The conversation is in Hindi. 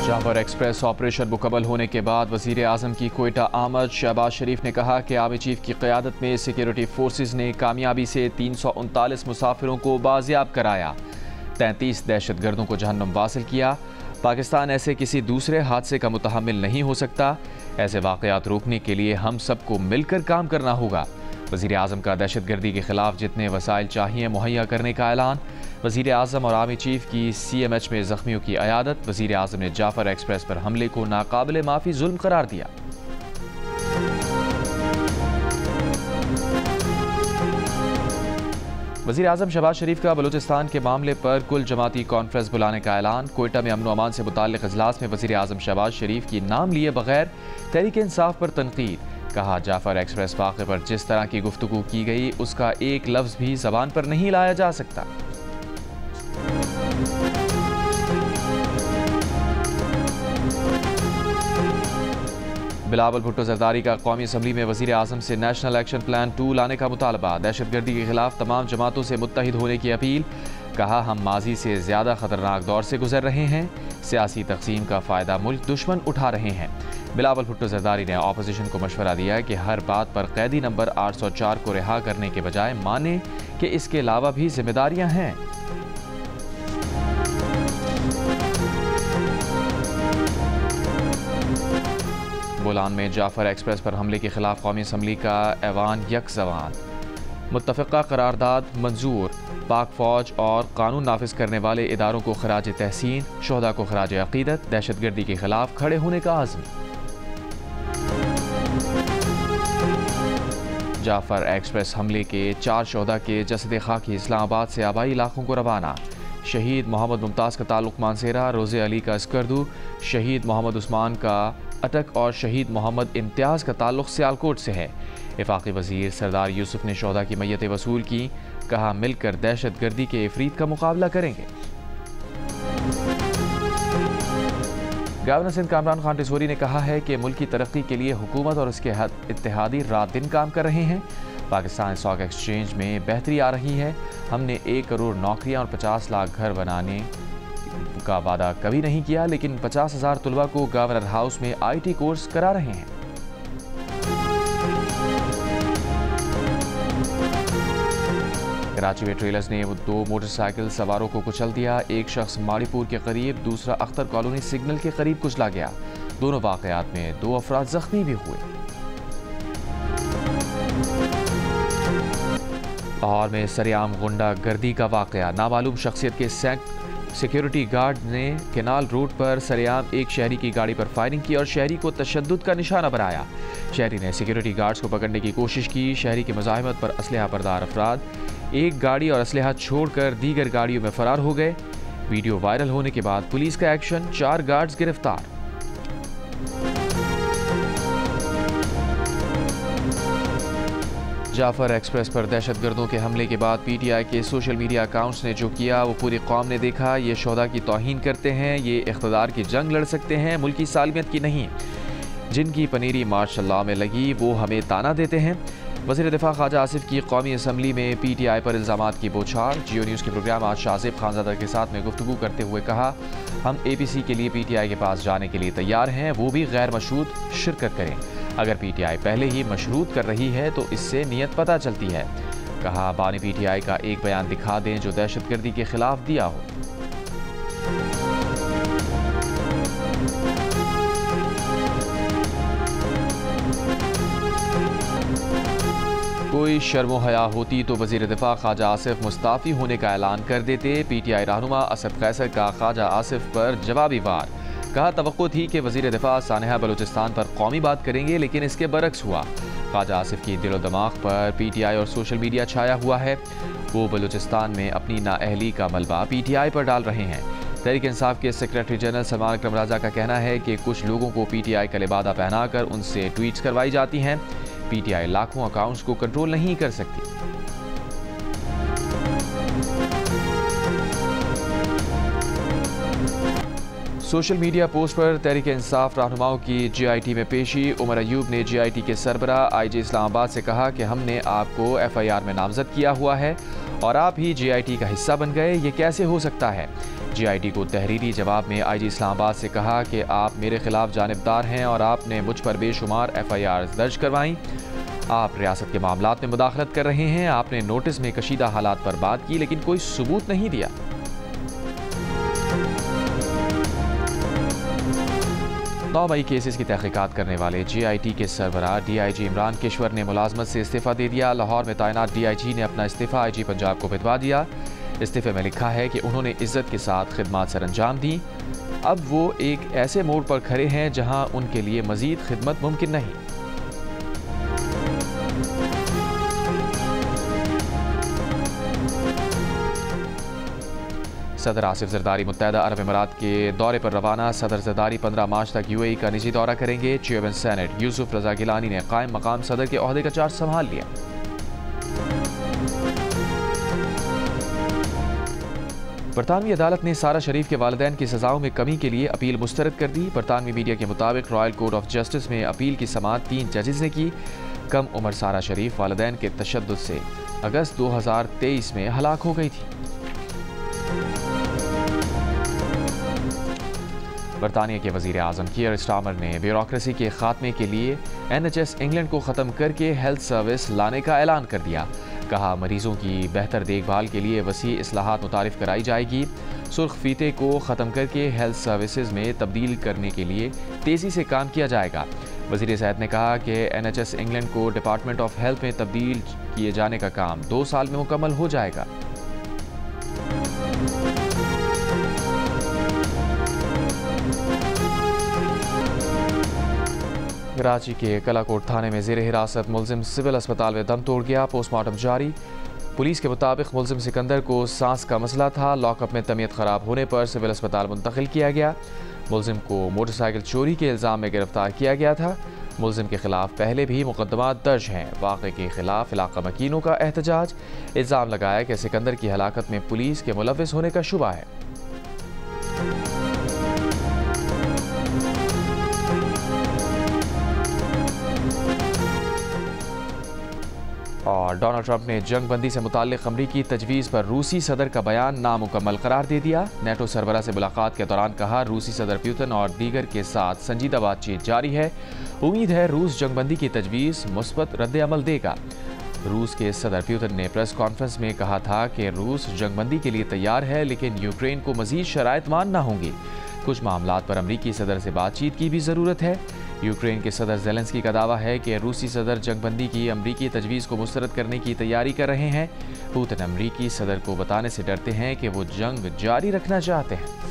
जाफर एक्सप्रेस ऑपरेशन मुकम्मल होने के बाद वज़ीर आज़म की कोयटा आमद। शहबाज शरीफ ने कहा कि आर्मी चीफ की क़यादत में सिक्योरिटी फोर्सेज ने कामयाबी से 339 मुसाफिरों को बाजियाब कराया, 33 दहशत गर्दों को जहन्नुम वासिल किया। पाकिस्तान ऐसे किसी दूसरे हादसे का मुतहम्मिल नहीं हो सकता। ऐसे वाक़यात रोकने के लिए हम सबको मिलकर काम करना होगा। वज़ीर आज़म का दहशत गर्दी के ख़िलाफ़ जितने वसाइल चाहिए मुहैया करने का ऐलान। वज़ीर आज़म और आर्मी चीफ की CMH में ज़ख्मियों की अयादत। वज़ीर आज़म ने जाफर एक्सप्रेस पर हमले को नाकाबिले माफ़ी जुल्म करार दिया। वज़ीर आज़म शहबाज शरीफ का बलूचिस्तान के मामले पर कुल जमाती कॉन्फ्रेंस बुलाने का ऐलान। कोयटा में अमन व अमान से मुताल्लिक़ इजलास में वज़ीर आज़म शहबाज शरीफ की नाम लिए बगैर तहरीक इंसाफ पर तनकीद। कहा, जाफर एक्सप्रेस वाक़े पर जिस तरह की गुफ्तगू की गई उसका एक लफ्ज़ भी ज़बान पर नहीं लाया जा सकता। बिलावल भुट्टो जरदारी का कौमी असम्बली में वज़ीर आज़म से नेशनल एक्शन प्लान 2 लाने का मुतालबा। दहशत गर्दी के खिलाफ तमाम जमातों से मुत्तहिद होने की अपील। कहा, हम माजी से ज़्यादा ख़तरनाक दौर से गुजर रहे हैं। सियासी तक़सीम का फ़ायदा मुल्क दुश्मन उठा रहे हैं। बिलावल भुट्टो जरदारी ने अपोजिशन को मशवरा दिया कि हर बात पर कैदी नंबर 804 को रिहा करने के बजाय माने कि इसके अलावा भी जिम्मेदारियाँ हैं। बोलान में जाफर एक्सप्रेस पर हमले के खिलाफ कौमी असम्बली का ऐवान यकजवान। मुत्तफ़िक़ा करारदाद मंजूर। पाक फ़ौज और कानून नाफिज करने वाले इदारों को खराज तहसीन। शोहदा को खराज अक़ीदत। दहशत गर्दी के खिलाफ खड़े होने का आज़म। जाफर एक्सप्रेस हमले के 4 शोहदा के जसद खाकी इस्लामाबाद से आबाई इलाकों को रवाना। शहीद मोहम्मद मुमताज़ का ताल्लुक़ मानसेरा, रोज़े अली का स्कर्दू, शहीद मोहम्मद उस्मान का अटक और शहीद मोहम्मद इम्तियाज़ का ताल्लुक़ सियालकोट से है। वफाकी वज़ीर सरदार यूसुफ ने शोहदा की मैयतें वसूल की। कहा, मिलकर दहशत गर्दी के इफ़रीत का मुकाबला करेंगे। गवर्नर सिंध कामरान खान टिसोरी ने कहा है कि मुल्क की तरक्की के लिए हुकूमत और उसके इत्तेहादी रात दिन काम कर रहे हैं। पाकिस्तान स्टॉक एक्सचेंज में बेहतरी आ रही है। हमने 1 करोड़ नौकरियाँ और 50 लाख घर बनाने का वादा कभी नहीं किया, लेकिन 50,000 तलबा को गवर्नर हाउस में IT कोर्स करा रहे हैं। कराची में ट्रेलर्स ने 2 मोटरसाइकिल सवारों को कुचल दिया। एक शख्स माड़ीपुर के करीब, दूसरा अख्तर कॉलोनी सिग्नल के करीब कुचला गया। दोनों वाक़यात में 2 अफराद जख्मी भी हुए। लाहौर में सरेआम गुंडा गर्दी का वाक़या। नामालूम शख्सियत के सिक्योरिटी गार्ड ने केनाल रोड पर सरेआम एक शहरी की गाड़ी पर फायरिंग की और शहरी को तशद्दुद का निशाना बनाया। शहरी ने सिक्योरिटी गार्ड्स को पकड़ने की कोशिश की। शहरी की मुज़ाहिमत पर असलहा बरदार अफराद एक गाड़ी और असलहा छोड़कर दीगर गाड़ियों में फरार हो गए। वीडियो वायरल होने के बाद पुलिस का एक्शन, 4 गार्ड्स गिरफ्तार। जाफर एक्सप्रेस पर दहशतगर्दों के हमले के बाद PTI के सोशल मीडिया अकाउंट्स ने जो किया वो पूरी कौम ने देखा। ये शोहदा की तौहीन करते हैं, ये इख्तिदार की जंग लड़ सकते हैं, मुल्क की सालमियत की नहीं। जिनकी पनीरी मार्शल्लाह में लगी वो हमें ताना देते हैं। वज़ीर दिफा ख्वाजा आसिफ की कौमी असम्बली में PTI पर इल्ज़ामात की बौछार। जियो न्यूज़ के प्रोग्राम आज शाहज़ेब खानज़ादा के साथ में गुफ्तगू करते हुए कहा, हम APC के लिए PTI के पास जाने के लिए तैयार हैं, वो भी गैर मशरूत शिरकत करें। अगर PTI पहले ही मशरूत कर रही है तो इससे नीयत पता चलती है। कहा, बानी PTI का एक बयान दिखा दें जो दहशतगर्दी के खिलाफ दिया हो। कोई शर्मो हया होती तो वज़ीर दिफा ख्वाजा आसिफ मुस्ताफ़ी होने का ऐलान कर देते। PTI रहनुमा असद कैसर का ख्वाजा आसिफ पर जवाबी वार। कहा, तवक्को थी कि वज़ीर दिफा सानहा बलूचिस्तान पर कौमी बात करेंगे, लेकिन इसके बरक्स हुआ। ख्वाजा आसिफ की दिलो दिमाग पर PTI और सोशल मीडिया छाया हुआ है। वो बलूचिस्तान में अपनी नाअहली का मलबा PTI पर डाल रहे हैं। तहरीक इंसाफ के सेक्रेटरी जनरल सलमान अकरम राजा का कहना है कि कुछ लोगों को PTI का लिबादा पहनाकर उनसे ट्वीट्स करवाई जाती हैं। PTI लाखों अकाउंट्स को कंट्रोल नहीं कर सकती। सोशल मीडिया पोस्ट पर तहरीक इंसाफ रहनुमाओं की GIT में पेशी। उमर अयूब ने GIT के सरबरा IG इस्लामाबाद से कहा कि हमने आपको FIR में नामजद किया हुआ है और आप ही GIT का हिस्सा बन गए, ये कैसे हो सकता है। GIT को तहरीरी जवाब में IG इस्लामाबाद से कहा कि आप मेरे खिलाफ जानिबदार हैं और आपने मुझ पर बेशुमार FIRs दर्ज करवाईं। आप रियासत के मामलात में मुदाखलत कर रहे हैं। आपने नोटिस में कशीदा हालात पर बात की लेकिन कोई सबूत नहीं दिया। 9 मई केसेस की तहकीकात करने वाले GIT के सरबराह DIG इमरान केशवर ने मुलाजमत से इस्तीफ़ा दे दिया। लाहौर में तैनात DIG ने अपना इस्तीफ़ा IG पंजाब को भिजवा दिया। इस्तीफ़े में लिखा है कि उन्होंने इज्जत के साथ खिदमत सर अंजाम दी। अब वो एक ऐसे मोड़ पर खड़े हैं जहां उनके लिए मज़ीद खिदमत मुमकिन नहीं। सदर आसिफ जरदारी मुत्तहदा अरब अमीरात के दौरे पर रवाना। सदर जरदारी 15 मार्च तक UAE का निजी दौरा करेंगे। चेयरमैन सेनेट यूसुफ रजा गिलानी ने कायम मकाम सदर के ओहदे का चार्ज संभाल लिया। बरतानवी अदालत ने सारा शरीफ के वालिदैन की सजाओं में कमी के लिए अपील मुस्तरद कर दी। बरतानवी मीडिया के मुताबिक रॉयल कोर्ट ऑफ जस्टिस में अपील की समाअत 3 जजेस ने की। कम उम्र सारा शरीफ वालिदैन के तशद्दुद से अगस्त 2023 में हलाक हो गई थी। बरतानिया के वज़ीर आज़म कीयर स्टार्मर ने ब्यूरोक्रेसी के खात्मे के लिए NHS इंग्लैंड को ख़त्म करके हेल्थ सर्विस लाने का ऐलान कर दिया। कहा, मरीजों की बेहतर देखभाल के लिए वसी इस्लाहात मुतारिफ कराई जाएगी। सुर्ख फीते को ख़त्म करके हेल्थ सर्विसेज में तब्दील करने के लिए तेज़ी से काम किया जाएगा। वज़ीर सेहत ने कहा कि NHS इंग्लैंड को डिपार्टमेंट ऑफ हेल्थ में तब्दील किए जाने का काम 2 साल में मुकम्मल हो जाएगा। कराची के कलाकोट थाने में ज़ेर हिरासत मुलजिम सिविल अस्पताल में दम तोड़ गया। पोस्टमार्टम जारी। पुलिस के मुताबिक मुलजिम सिकंदर को सांस का मसला था। लॉकअप में तबीयत ख़राब होने पर सिविल अस्पताल मुंतकिल किया गया। मुलजिम को मोटरसाइकिल चोरी के इल्ज़ाम में गिरफ्तार किया गया था। मुलजिम के खिलाफ पहले भी मुकदमात दर्ज हैं। वाक़े के खिलाफ इलाका मकीनों का एहतजाज। इल्ज़ाम लगाया कि सिकंदर की हलाकत में पुलिस के मुलव्विस होने का शुबा है। और डोनाल्ड ट्रंप ने जंग बंदी से मुताल्लिक़ अमरीकी तजवीज़ पर रूसी सदर का बयान नामुकम्मल करार दे दिया। नेटो सरबराह से मुलाकात के दौरान कहा, रूसी सदर पुतिन और दीगर के साथ संजीदा बातचीत जारी है। उम्मीद है रूस जंग बंदी की तजवीज़ मुस्बत रद्द अमल देगा। रूस के सदर पुतिन ने प्रेस कॉन्फ्रेंस में कहा था कि रूस जंग बंदी के लिए तैयार है लेकिन यूक्रेन को मज़ीद शराइत मानना होंगी। कुछ मामलात पर अमरीकी सदर से बातचीत की भी ज़रूरत है। यूक्रेन के सदर ज़ेलेंस्की का दावा है कि रूसी सदर जंगबंदी की अमरीकी तजवीज़ को मुस्तरद करने की तैयारी कर रहे हैं। पुतिन अमरीकी सदर को बताने से डरते हैं कि वो जंग जारी रखना चाहते हैं।